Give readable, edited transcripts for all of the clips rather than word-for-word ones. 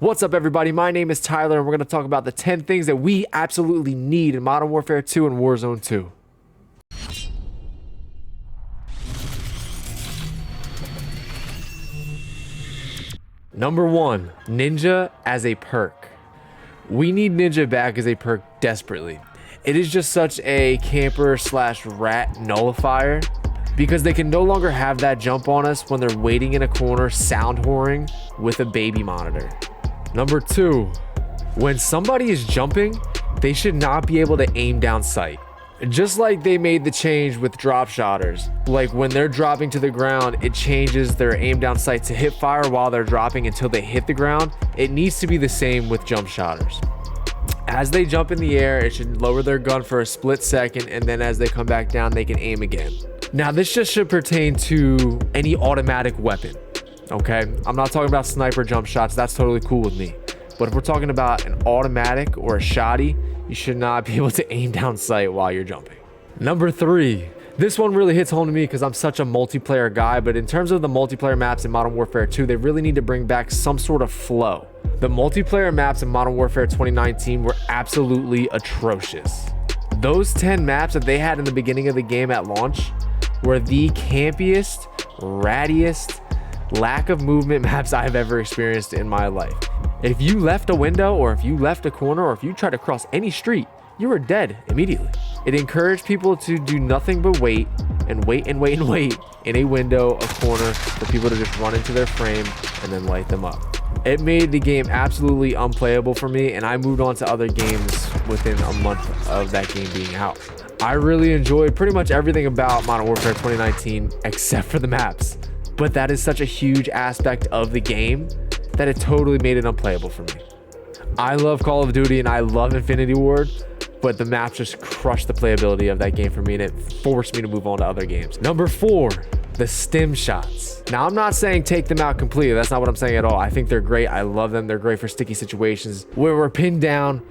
What's up, everybody? My name is Tyler, and we're going to talk about the 10 things that we absolutely need in Modern Warfare 2 and Warzone 2. Number 1, Ninja as a perk. We need Ninja back as a perk desperately. It is just such a camper slash rat nullifier because they can no longer have that jump on us when they're waiting in a corner sound whoring with a baby monitor. Number 2, when somebody is jumping, they should not be able to aim down sight. Just like they made the change with drop shotters. Like when they're dropping to the ground, it changes their aim down sight to hip fire while they're dropping until they hit the ground. It needs to be the same with jump shotters. As they jump in the air, it should lower their gun for a split second, and then as they come back down, they can aim again. Now, this just should pertain to any automatic weapon. Okay, I'm not talking about sniper jump shots. That's totally cool with me. But if we're talking about an automatic or a shotty, you should not be able to aim down sight while you're jumping. Number 3, this one really hits home to me because I'm such a multiplayer guy, but in terms of the multiplayer maps in Modern Warfare 2, they really need to bring back some sort of flow. The multiplayer maps in Modern Warfare 2019 were absolutely atrocious. Those 10 maps that they had in the beginning of the game at launch were the campiest, rattiest, lack of movement maps I've ever experienced in my life. If you left a window, or if you left a corner, or if you tried to cross any street, you were dead immediately. It encouraged people to do nothing but wait and wait and wait and wait in a window, a corner, for people to just run into their frame and then light them up. It made the game absolutely unplayable for me, and I moved on to other games within a month of that game being out. I really enjoyed pretty much everything about Modern Warfare 2019 except for the maps. But that is such a huge aspect of the game that it totally made it unplayable for me. I love Call of Duty and I love Infinity Ward, but the maps just crushed the playability of that game for me, and it forced me to move on to other games. Number 4, the stim shots. Now, I'm not saying take them out completely. That's not what I'm saying at all. I think they're great. I love them. They're great for sticky situations where we're pinned down.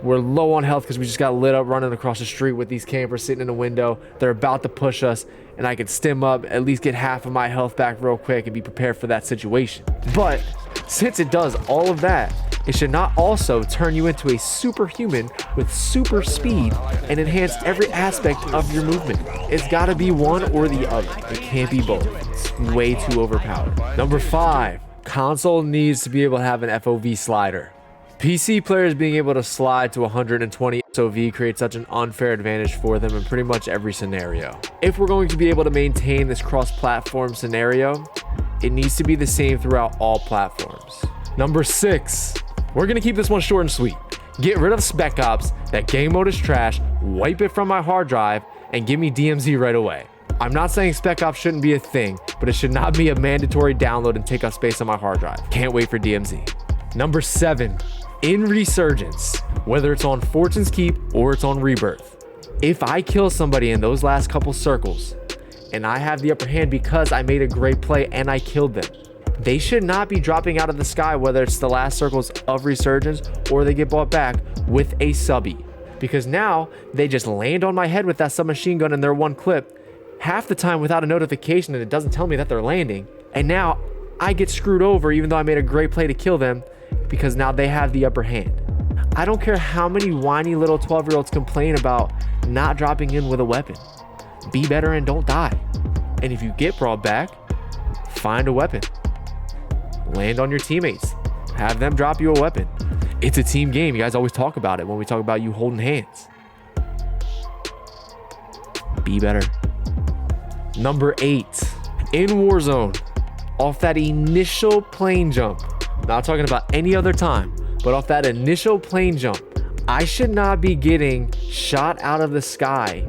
We're low on health because we just got lit up running across the street with these campers sitting in a window. They're about to push us, and I could stim up, at least get half of my health back real quick and be prepared for that situation. But since it does all of that, it should not also turn you into a superhuman with super speed and enhance every aspect of your movement. It's got to be one or the other. It can't be both. It's way too overpowered. Number 5, console needs to be able to have an FOV slider. PC players being able to slide to 120 SOV creates such an unfair advantage for them in pretty much every scenario. If we're going to be able to maintain this cross-platform scenario, it needs to be the same throughout all platforms. Number 6, we're going to keep this one short and sweet. Get rid of Spec Ops, that game mode is trash, wipe it from my hard drive, and give me DMZ right away. I'm not saying Spec Ops shouldn't be a thing, but it should not be a mandatory download and take up space on my hard drive. Can't wait for DMZ. Number 7, in Resurgence, whether it's on Fortune's Keep or it's on Rebirth, if I kill somebody in those last couple circles and I have the upper hand because I made a great play and I killed them, they should not be dropping out of the sky, whether it's the last circles of Resurgence or they get brought back with a subby, because now they just land on my head with that submachine gun in their one clip half the time without a notification, and it doesn't tell me that they're landing, and now I get screwed over even though I made a great play to kill them because now they have the upper hand. I don't care how many whiny little 12-year-olds complain about not dropping in with a weapon. Be better and don't die. And if you get brought back, find a weapon. Land on your teammates. Have them drop you a weapon. It's a team game. You guys always talk about it when we talk about you holding hands. Be better. Number 8, in Warzone, off that initial plane jump, not talking about any other time, but off that initial plane jump, I should not be getting shot out of the sky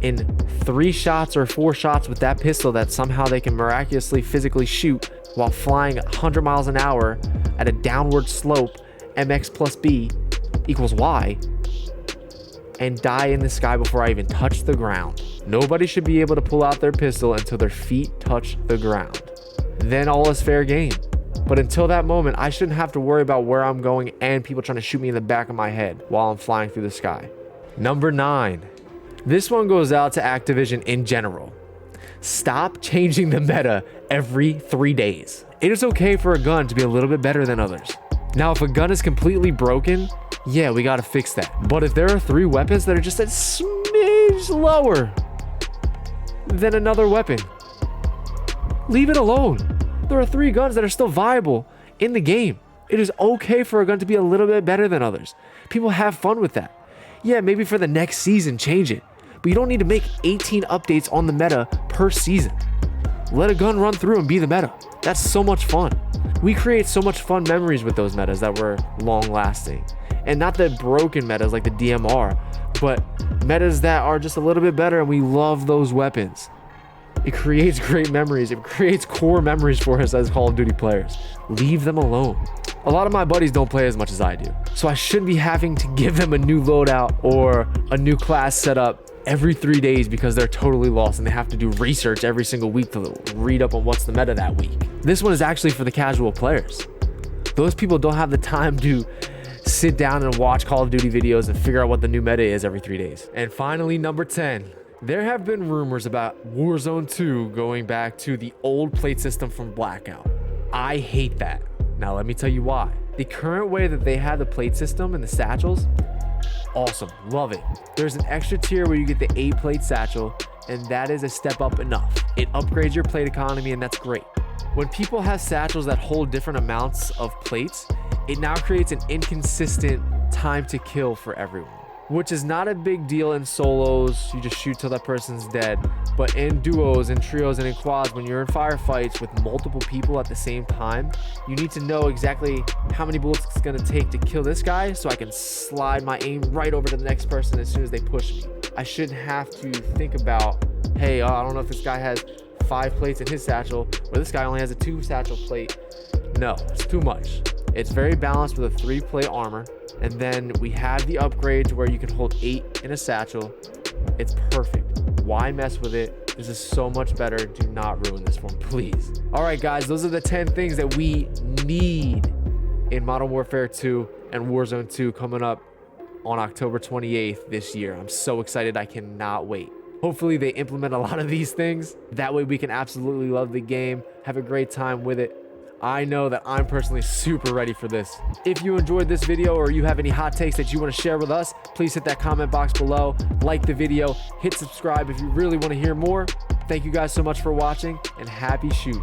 in 3 shots or 4 shots with that pistol that somehow they can miraculously physically shoot while flying 100 miles an hour at a downward slope, mx plus b equals y, and die in the sky before I even touch the ground. Nobody should be able to pull out their pistol until their feet touch the ground. Then all is fair game. But until that moment, I shouldn't have to worry about where I'm going and people trying to shoot me in the back of my head while I'm flying through the sky. Number 9. This one goes out to Activision in general. Stop changing the meta every 3 days. It is okay for a gun to be a little bit better than others. Now, if a gun is completely broken, yeah, we gotta fix that. But if there are 3 weapons that are just a smidge lower than another weapon, leave it alone. There are 3 guns that are still viable in the game. It is okay for a gun to be a little bit better than others. People have fun with that. Yeah, maybe for the next season, change it. But you don't need to make 18 updates on the meta per season. Let a gun run through and be the meta. That's so much fun. We create so much fun memories with those metas that were long lasting. And not the broken metas like the DMR, but metas that are just a little bit better, and we love those weapons. It creates great memories. It creates core memories for us as Call of Duty players. Leave them alone. A lot of my buddies don't play as much as I do, so I shouldn't be having to give them a new loadout or a new class setup every 3 days because they're totally lost and they have to do research every single week to read up on what's the meta that week. This one is actually for the casual players. Those people don't have the time to sit down and watch Call of Duty videos and figure out what the new meta is every 3 days. And finally, number 10. There have been rumors about Warzone 2 going back to the old plate system from Blackout. I hate that. Now let me tell you why. The current way that they have the plate system and the satchels, awesome, love it. There's an extra tier where you get the 8 plate satchel, and that is a step up enough. It upgrades your plate economy, and that's great. When people have satchels that hold different amounts of plates, it now creates an inconsistent time to kill for everyone, which is not a big deal in solos. You just shoot till that person's dead. But in duos and trios and in quads, when you're in firefights with multiple people at the same time, you need to know exactly how many bullets it's gonna take to kill this guy so I can slide my aim right over to the next person as soon as they push me. I shouldn't have to think about, hey, I don't know if this guy has 5 plates in his satchel or this guy only has a 2 satchel plate. No, it's too much. It's very balanced with a 3 plate armor. And then we have the upgrades where you can hold 8 in a satchel. It's perfect. Why mess with it? This is so much better. Do not ruin this one, please. All right, guys, those are the 10 things that we need in Modern Warfare 2 and Warzone 2 coming up on October 28th this year. I'm so excited. I cannot wait. Hopefully they implement a lot of these things. That way we can absolutely love the game, have a great time with it. I know that I'm personally super ready for this. If you enjoyed this video or you have any hot takes that you want to share with us, please hit that comment box below, like the video, hit subscribe if you really want to hear more. Thank you guys so much for watching, and happy shooting.